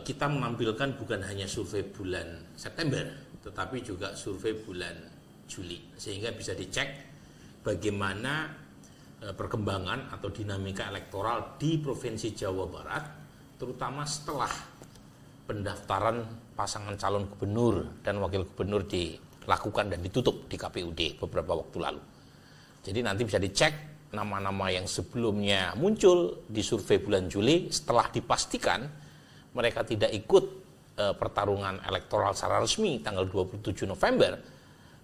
kita menampilkan bukan hanya survei bulan September, tetapi juga survei bulan Juli, sehingga bisa dicek bagaimana perkembangan atau dinamika elektoral di Provinsi Jawa Barat, terutama setelah pendaftaran pasangan calon gubernur dan wakil gubernur dilakukan dan ditutup di KPUD beberapa waktu lalu. Jadi nanti bisa dicek nama-nama yang sebelumnya muncul di survei bulan Juli, setelah dipastikan mereka tidak ikut pertarungan elektoral secara resmi tanggal 27 November,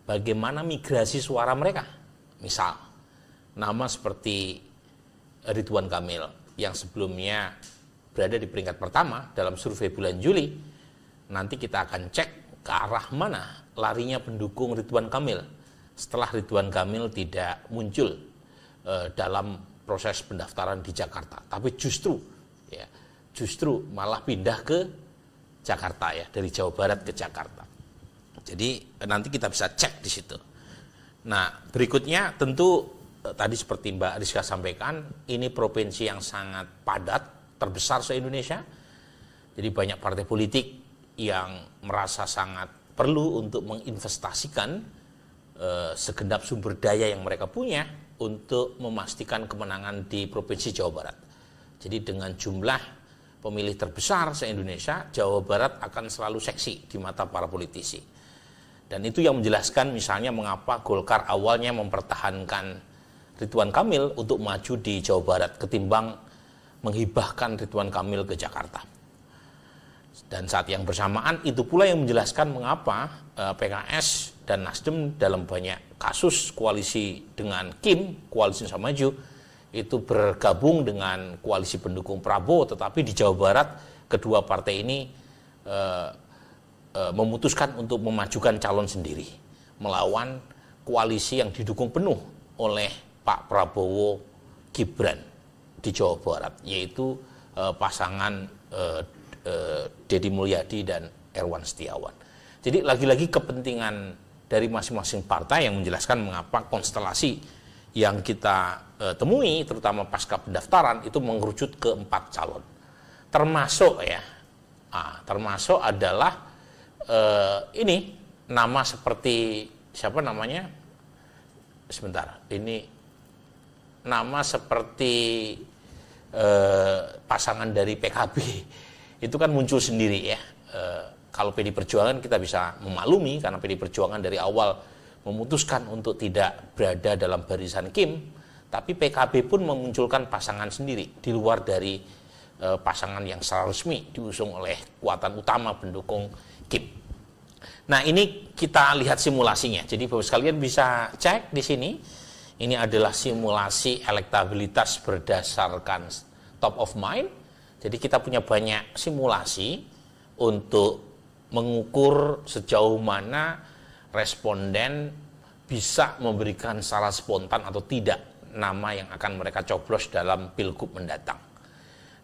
bagaimana migrasi suara mereka. Misal, nama seperti Ridwan Kamil yang sebelumnya berada di peringkat pertama dalam survei bulan Juli, nanti kita akan cek ke arah mana larinya pendukung Ridwan Kamil setelah Ridwan Kamil tidak muncul dalam proses pendaftaran di Jakarta, tapi justru malah pindah ke Jakarta, ya, dari Jawa Barat ke Jakarta. Jadi nanti kita bisa cek di situ. Nah, berikutnya tentu tadi seperti Mbak Rizka sampaikan, ini provinsi yang sangat padat, terbesar se-Indonesia. Jadi banyak partai politik yang merasa sangat perlu untuk menginvestasikan segenap sumber daya yang mereka punya untuk memastikan kemenangan di Provinsi Jawa Barat. Jadi dengan jumlah pemilih terbesar se-Indonesia, Jawa Barat akan selalu seksi di mata para politisi. Dan itu yang menjelaskan misalnya mengapa Golkar awalnya mempertahankan Ridwan Kamil untuk maju di Jawa Barat ketimbang menghibahkan Ridwan Kamil ke Jakarta. Dan saat yang bersamaan itu pula yang menjelaskan mengapa PKS dan Nasdem dalam banyak kasus koalisi dengan Kim, koalisi Indonesia Maju, itu bergabung dengan koalisi pendukung Prabowo, tetapi di Jawa Barat kedua partai ini memutuskan untuk memajukan calon sendiri melawan koalisi yang didukung penuh oleh Pak Prabowo Gibran di Jawa Barat, yaitu pasangan Deddy Mulyadi dan Erwan Setiawan. Jadi lagi-lagi kepentingan dari masing-masing partai yang menjelaskan mengapa konstelasi yang kita temui terutama pasca pendaftaran itu mengerucut ke 4 calon. Termasuk termasuk adalah ini nama seperti siapa namanya? Sebentar, ini nama seperti pasangan dari PKB itu kan muncul sendiri, ya. Kalau PD Perjuangan kita bisa memaklumi karena PD Perjuangan dari awal memutuskan untuk tidak berada dalam barisan Kim, tapi PKB pun memunculkan pasangan sendiri di luar dari pasangan yang secara resmi diusung oleh kekuatan utama pendukung Kim. Nah, ini kita lihat simulasinya. Jadi Bapak sekalian bisa cek di sini. Ini adalah simulasi elektabilitas berdasarkan top of mind. Jadi kita punya banyak simulasi untuk mengukur sejauh mana responden bisa memberikan secara spontan atau tidak nama yang akan mereka coblos dalam pilgub mendatang.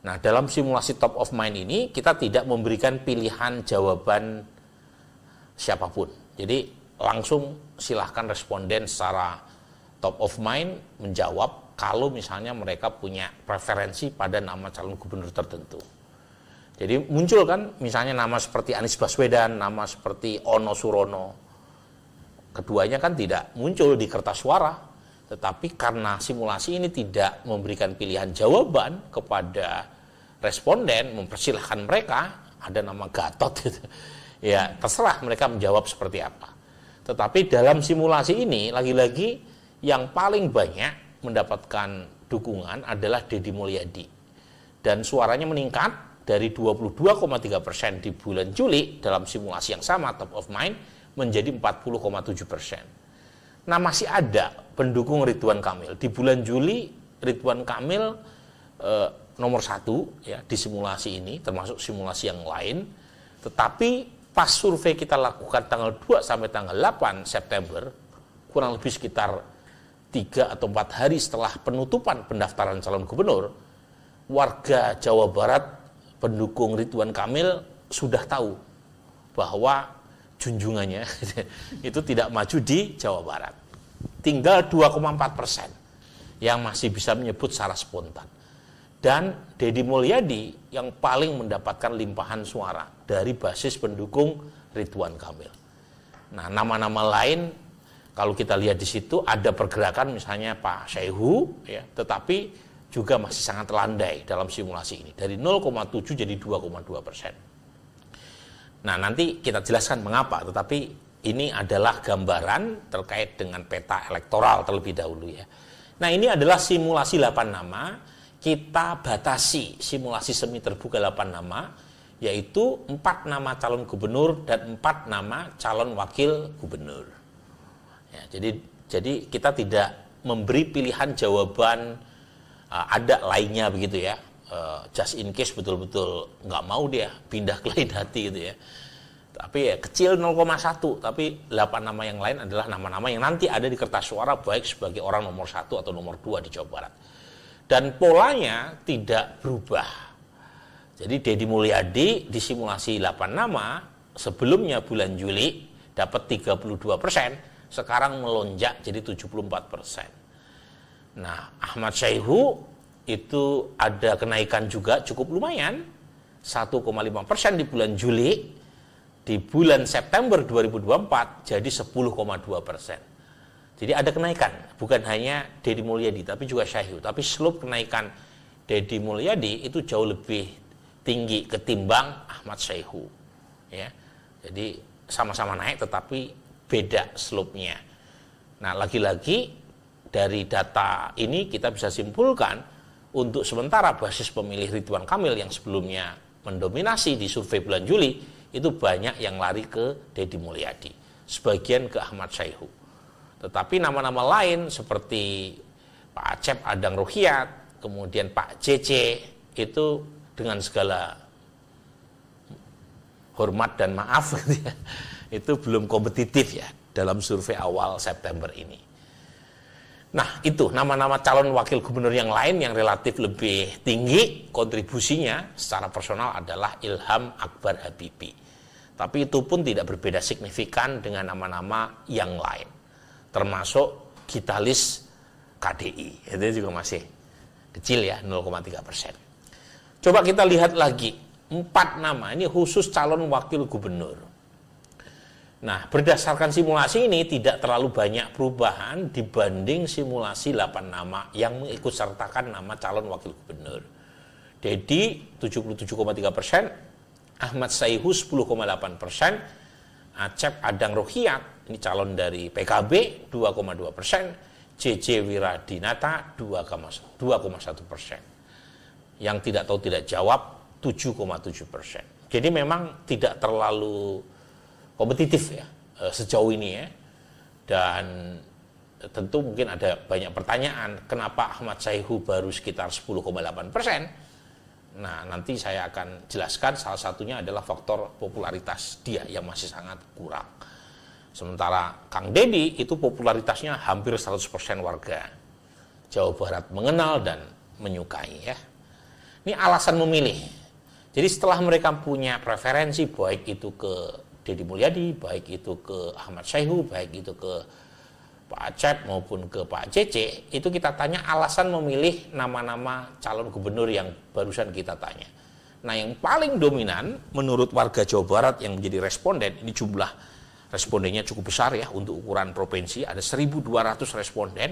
Nah, dalam simulasi top of mind ini kita tidak memberikan pilihan jawaban siapapun. Jadi langsung silahkan responden secara top of mind menjawab kalau misalnya mereka punya preferensi pada nama calon gubernur tertentu. Jadi muncul kan misalnya nama seperti Anies Baswedan, nama seperti Ono Surono. Keduanya kan tidak muncul di kertas suara, tetapi karena simulasi ini tidak memberikan pilihan jawaban kepada responden, mempersilahkan mereka, ada nama Gatot gitu. Ya, terserah mereka menjawab seperti apa. Tetapi dalam simulasi ini lagi-lagi yang paling banyak mendapatkan dukungan adalah Deddy Mulyadi. Dan suaranya meningkat dari 22,3% di bulan Juli dalam simulasi yang sama top of mind menjadi 40,7%. Nah, masih ada pendukung Ridwan Kamil. Di bulan Juli Ridwan Kamil nomor 1 ya di simulasi ini, termasuk simulasi yang lain. Tetapi pas survei kita lakukan tanggal 2 sampai tanggal 8 September, kurang lebih sekitar 3 atau 4 hari setelah penutupan pendaftaran calon gubernur, warga Jawa Barat pendukung Ridwan Kamil sudah tahu bahwa junjungannya itu tidak maju di Jawa Barat. Tinggal 2,4% yang masih bisa menyebut secara spontan. dan Deddy Mulyadi yang paling mendapatkan limpahan suara dari basis pendukung Ridwan Kamil. Nah, nama-nama lain kalau kita lihat di situ ada pergerakan misalnya Pak Saihu, ya, tetapi juga masih sangat landai dalam simulasi ini dari 0,7 jadi 2,2%. Nah, nanti kita jelaskan mengapa, tetapi ini adalah gambaran terkait dengan peta elektoral terlebih dahulu ya. Nah, ini adalah simulasi 8 nama. Kita batasi simulasi semi terbuka 8 nama, yaitu 4 nama calon gubernur dan 4 nama calon wakil gubernur. Ya, jadi kita tidak memberi pilihan jawaban ada lainnya begitu ya. Just in case betul-betul nggak mau dia pindah ke lain hati gitu ya. Tapi ya kecil 0,1, tapi 8 nama yang lain adalah nama-nama yang nanti ada di kertas suara baik sebagai orang nomor 1 atau nomor 2 di Jawa Barat. Dan polanya tidak berubah. Jadi Deddy Mulyadi di simulasi 8 nama sebelumnya bulan Juli dapat 32%, sekarang melonjak jadi 74%. Nah, Ahmad Saihu itu ada kenaikan juga cukup lumayan, 1,5% di bulan Juli, di bulan September 2024 jadi 10,2%. Jadi ada kenaikan, bukan hanya Deddy Mulyadi, tapi juga Saihu. Tapi slope kenaikan Deddy Mulyadi itu jauh lebih tinggi ketimbang Ahmad Saihu. Ya, jadi sama-sama naik, tetapi beda slope-nya. Nah, lagi-lagi dari data ini kita bisa simpulkan untuk sementara basis pemilih Ridwan Kamil yang sebelumnya mendominasi di survei bulan Juli itu banyak yang lari ke Deddy Mulyadi, sebagian ke Ahmad Saihu. Tetapi nama-nama lain seperti Pak Acep Adang Ruhyat, kemudian Pak JC itu dengan segala hormat dan maaf gitu ya, itu belum kompetitif ya dalam survei awal September ini. Nah, itu nama-nama calon wakil gubernur yang lain yang relatif lebih tinggi kontribusinya secara personal adalah Ilham Akbar Habibie. Tapi itu pun tidak berbeda signifikan dengan nama-nama yang lain, termasuk Gitalis KDI, itu juga masih kecil ya, 0,3%. Coba kita lihat lagi 4 nama, ini khusus calon wakil gubernur. Nah, berdasarkan simulasi ini tidak terlalu banyak perubahan dibanding simulasi 8 nama yang mengikutsertakan nama calon wakil gubernur. Deddy 77,3%, Ahmad Saihu 10,8%, Acep Adang Ruhyat, ini calon dari PKB 2,2%, JJ Wiradinata 2,1%. Yang tidak tahu tidak jawab 7,7%. Jadi memang tidak terlalu kompetitif ya sejauh ini ya. Dan tentu mungkin ada banyak pertanyaan, kenapa Ahmad Saihu baru sekitar 10,8%? Nah, nanti saya akan jelaskan, salah satunya adalah faktor popularitas dia yang masih sangat kurang. Sementara Kang Deddy itu popularitasnya hampir 100% warga Jawa Barat mengenal dan menyukai ya. Ini alasan memilih. Jadi setelah mereka punya preferensi baik itu ke Deddy Mulyadi, baik itu ke Ahmad Saihu, baik itu ke Pak Acep maupun ke Pak JC, itu kita tanya alasan memilih nama-nama calon gubernur yang barusan kita tanya. Nah, yang paling dominan menurut warga Jawa Barat yang menjadi responden, ini jumlah respondennya cukup besar ya untuk ukuran provinsi, ada 1.200 responden.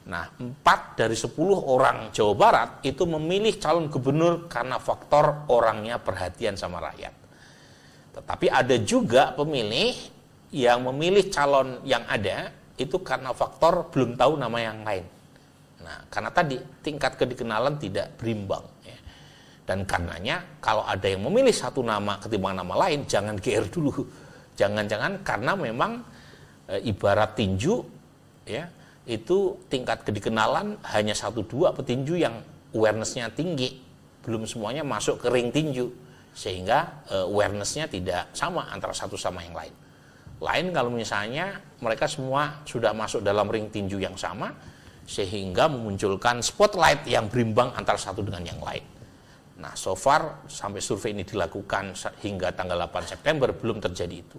Nah, 4 dari 10 orang Jawa Barat itu memilih calon gubernur karena faktor orangnya perhatian sama rakyat. Tetapi ada juga pemilih yang memilih calon yang ada itu karena faktor belum tahu nama yang lain. Nah, karena tadi tingkat kedikenalan tidak berimbang ya. Dan karenanya kalau ada yang memilih satu nama ketimbang nama lain, jangan GR dulu. Jangan-jangan karena memang ibarat tinju ya, itu tingkat kedikenalan hanya 1-2 petinju yang awareness-nya tinggi, belum semuanya masuk ke ring tinju, sehingga awareness-nya tidak sama antara satu sama yang lain. Lain kalau misalnya mereka semua sudah masuk dalam ring tinju yang sama, sehingga memunculkan spotlight yang berimbang antara satu dengan yang lain. Nah, so far sampai survei ini dilakukan hingga tanggal 8 September belum terjadi itu.